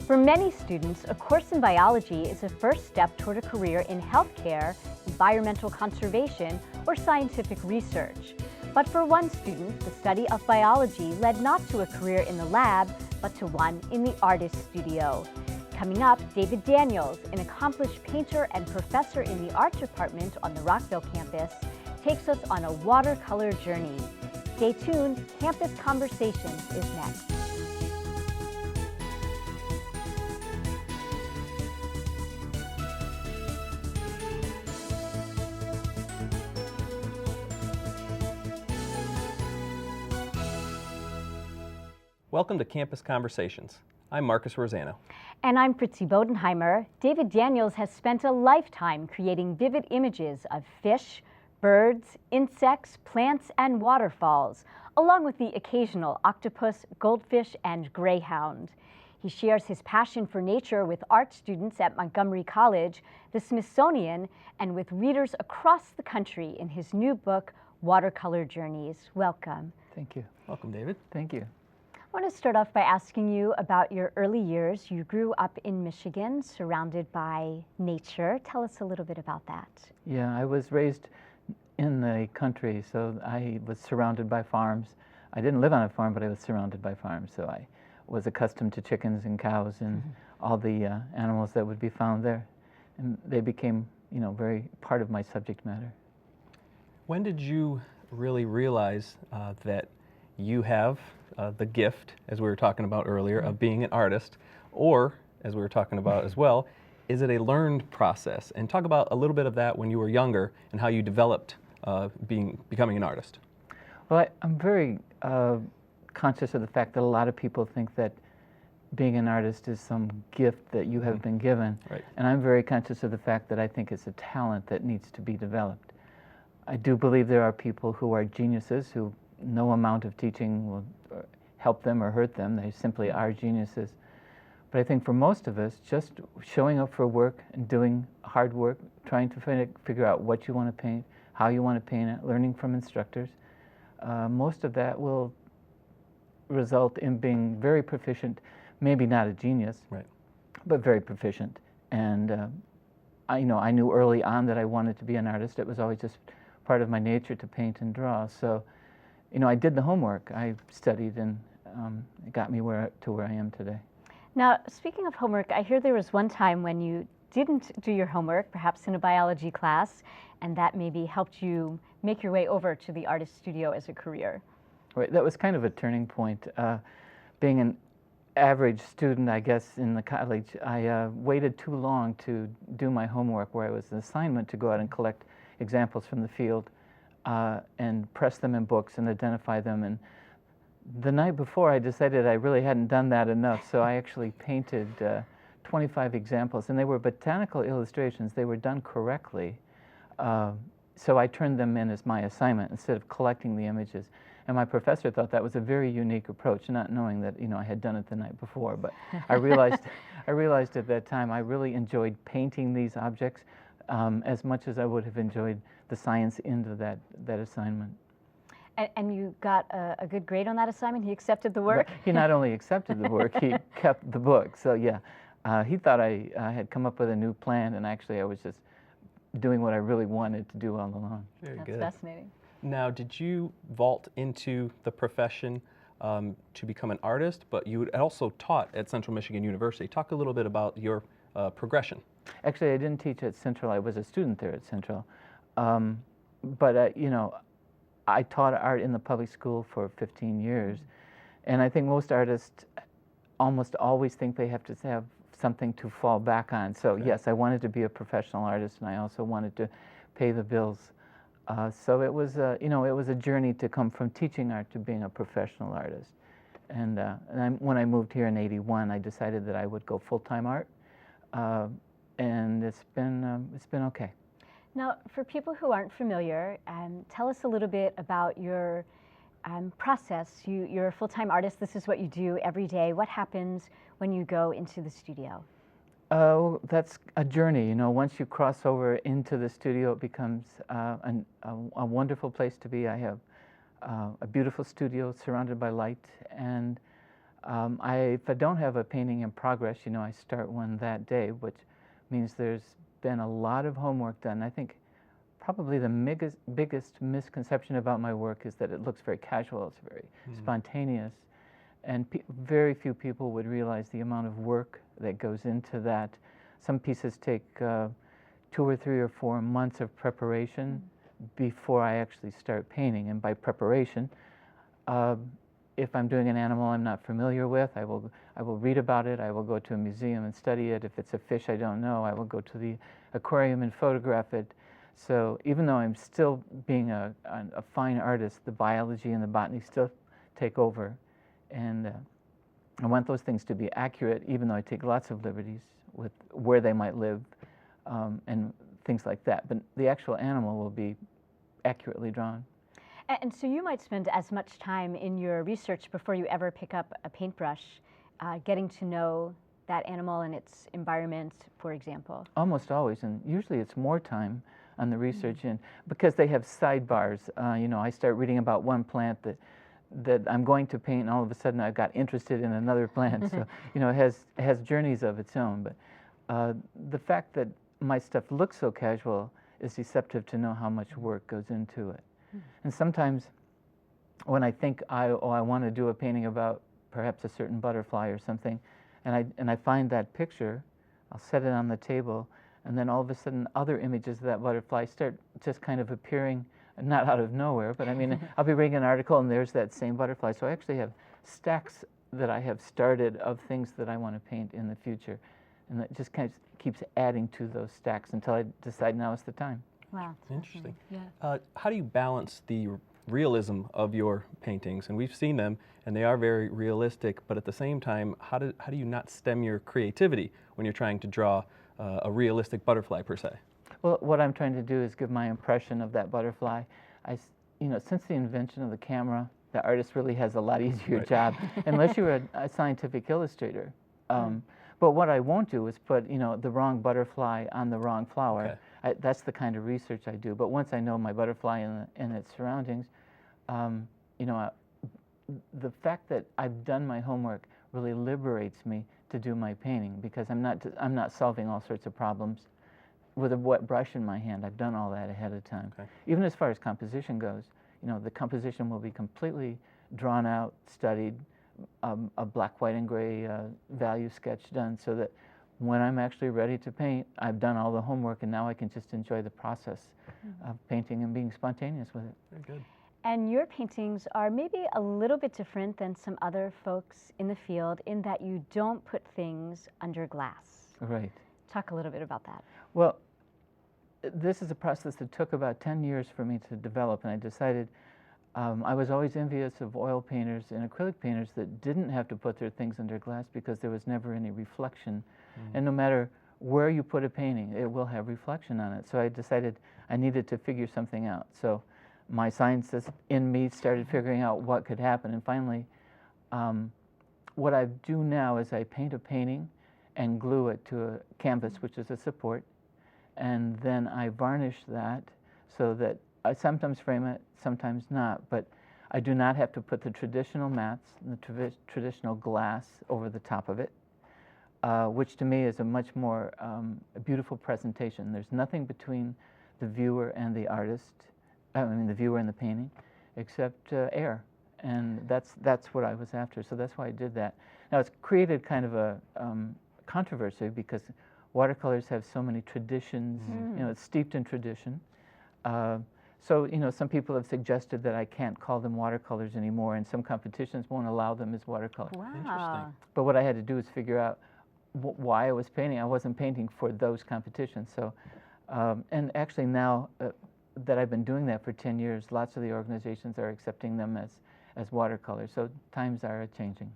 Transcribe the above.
For many students, a course in biology is a first step toward a career in healthcare, environmental conservation, or scientific research. But for one student, the study of biology led not to a career in the lab, but to one in the artist studio. Coming up, David Daniels, an accomplished painter and professor in the art department on the Rockville campus, takes us on a watercolor journey. Stay tuned, Campus Conversations is next. Welcome to Campus Conversations. I'm Marcus Rosano. And I'm Fritzi Bodenheimer. David Daniels has spent a lifetime creating vivid images of fish, birds, insects, plants, and waterfalls, along with the occasional octopus, goldfish, and greyhound. He shares his passion for nature with art students at Montgomery College, the Smithsonian, and with readers across the country in his new book, Watercolor Journeys. Welcome. Thank you. Welcome, David. Thank you. I want to start off by asking you about your early years. You grew up in Michigan, surrounded by nature. Tell us a little bit about that. Yeah, I was raised in the country, so I was surrounded by farms. I didn't live on a farm, but I was surrounded by farms, so I was accustomed to chickens and cows and all the animals that would be found there. And they became, very part of my subject matter. When did you really realize that you have the gift, as we were talking about earlier, of being an artist, or, as we were talking about as well, is it a learned process? And talk about a little bit of that when you were younger and how you developed becoming an artist. Well, I'm very conscious of the fact that a lot of people think that being an artist is some gift that you have been given. Right. And I'm very conscious of the fact that I think it's a talent that needs to be developed. I do believe there are people who are geniuses who no amount of teaching will help them or hurt them. They simply are geniuses. But I think for most of us, just showing up for work and doing hard work, trying to figure out what you want to paint, how you want to paint it, learning from instructors, most of that will result in being very proficient, maybe not a genius, right, but very proficient. And I knew early on that I wanted to be an artist. It was always just part of my nature to paint and draw. So I did the homework. I studied, and it got me to where I am today. Now, speaking of homework, I hear there was one time when you didn't do your homework, perhaps in a biology class, and that maybe helped you make your way over to the artist studio as a career. Right, that was kind of a turning point. Being an average student, I guess, in the college, I waited too long to do my homework, where it was an assignment to go out and collect examples from the field and press them in books and identify them. And the night before, I decided I really hadn't done that enough, so I actually painted 25 examples, and they were botanical illustrations. They were done correctly, so I turned them in as my assignment instead of collecting the images. And my professor thought that was a very unique approach, not knowing that I had done it the night before. But I realized at that time I really enjoyed painting these objects as much as I would have enjoyed the science end of that assignment. And you got a good grade on that assignment? He accepted the work? He not only accepted the work, he kept the book. So yeah, he thought I had come up with a new plan, and actually I was just doing what I really wanted to do all along. Very That's good. fascinating. Now, did you vault into the profession to become an artist, but you had also taught at Central Michigan University? Talk a little bit about your progression. Actually, I didn't teach at Central. I was a student there at Central. But I taught art in the public school for 15 years. And I think most artists almost always think they have to have something to fall back on. So yes, I wanted to be a professional artist, and I also wanted to pay the bills. So it was, it was a journey to come from teaching art to being a professional artist. And when I moved here in '81, I decided that I would go full-time art, and it's been okay. Now, for people who aren't familiar, tell us a little bit about your process. You're a full-time artist. This is what you do every day. What happens when you go into the studio? That's a journey. Once you cross over into the studio, it becomes a wonderful place to be. I have a beautiful studio surrounded by light, and If I don't have a painting in progress, I start one that day, which means there's been a lot of homework done. I think probably the biggest misconception about my work is that it looks very casual, it's very spontaneous, and very few people would realize the amount of work that goes into that. Some pieces take 2 or 3 or 4 months of preparation before I actually start painting. And by preparation, if I'm doing an animal I'm not familiar with, I will read about it, I will go to a museum and study it. If it's a fish I don't know, I will go to the aquarium and photograph it. So even though I'm still being a fine artist, the biology and the botany still take over. And I want those things to be accurate, even though I take lots of liberties with where they might live and things like that. But the actual animal will be accurately drawn. And so you might spend as much time in your research before you ever pick up a paintbrush, getting to know that animal and its environment, for example. Almost always, and usually it's more time on the research end because they have sidebars. I start reading about one plant that I'm going to paint, and all of a sudden I got interested in another plant. So it has journeys of its own. But the fact that my stuff looks so casual is deceptive to know how much work goes into it. And sometimes when I think I want to do a painting about perhaps a certain butterfly or something, and I find that picture, I'll set it on the table, and then all of a sudden other images of that butterfly start just kind of appearing, not out of nowhere, but I mean, I'll be reading an article and there's that same butterfly. So I actually have stacks that I have started of things that I want to paint in the future. And that just kind of keeps adding to those stacks until I decide now is the time. Wow. Interesting. Yeah. How do you balance the realism of your paintings? And we've seen them, and they are very realistic, but at the same time, how do you not stem your creativity when you're trying to draw a realistic butterfly, per se? Well, what I'm trying to do is give my impression of that butterfly. Since the invention of the camera, the artist really has a lot easier job, unless you're a scientific illustrator. But what I won't do is put, the wrong butterfly on the wrong flower. Okay. That's the kind of research I do. But once I know my butterfly and its surroundings, the fact that I've done my homework really liberates me to do my painting, because I'm not solving all sorts of problems with a wet brush in my hand. I've done all that ahead of time. Okay. Even as far as composition goes, the composition will be completely drawn out, studied, a black, white, and gray value sketch done, so that when I'm actually ready to paint, I've done all the homework, and now I can just enjoy the process of painting and being spontaneous with it. Very good. And your paintings are maybe a little bit different than some other folks in the field in that you don't put things under glass. Right. Talk a little bit about that. Well, this is a process that took about 10 years for me to develop, and I decided I was always envious of oil painters and acrylic painters that didn't have to put their things under glass because there was never any reflection. And no matter where you put a painting, it will have reflection on it. So I decided I needed to figure something out. So my scientist in me started figuring out what could happen. And finally, what I do now is I paint a painting and glue it to a canvas, which is a support. And then I varnish that so that I sometimes frame it, sometimes not. But I do not have to put the traditional mats and the traditional glass over the top of it. Which to me is a much more beautiful presentation. There's nothing between the viewer and the artist, the viewer and the painting, except air. And that's what I was after, so that's why I did that. Now it's created kind of a controversy because watercolors have so many traditions, it's steeped in tradition. So, some people have suggested that I can't call them watercolors anymore, and some competitions won't allow them as watercolors. Wow. Interesting. But what I had to do is figure out why I was painting. I wasn't painting for those competitions. So, and actually now that I've been doing that for 10 years, lots of the organizations are accepting them as watercolors. So times are changing.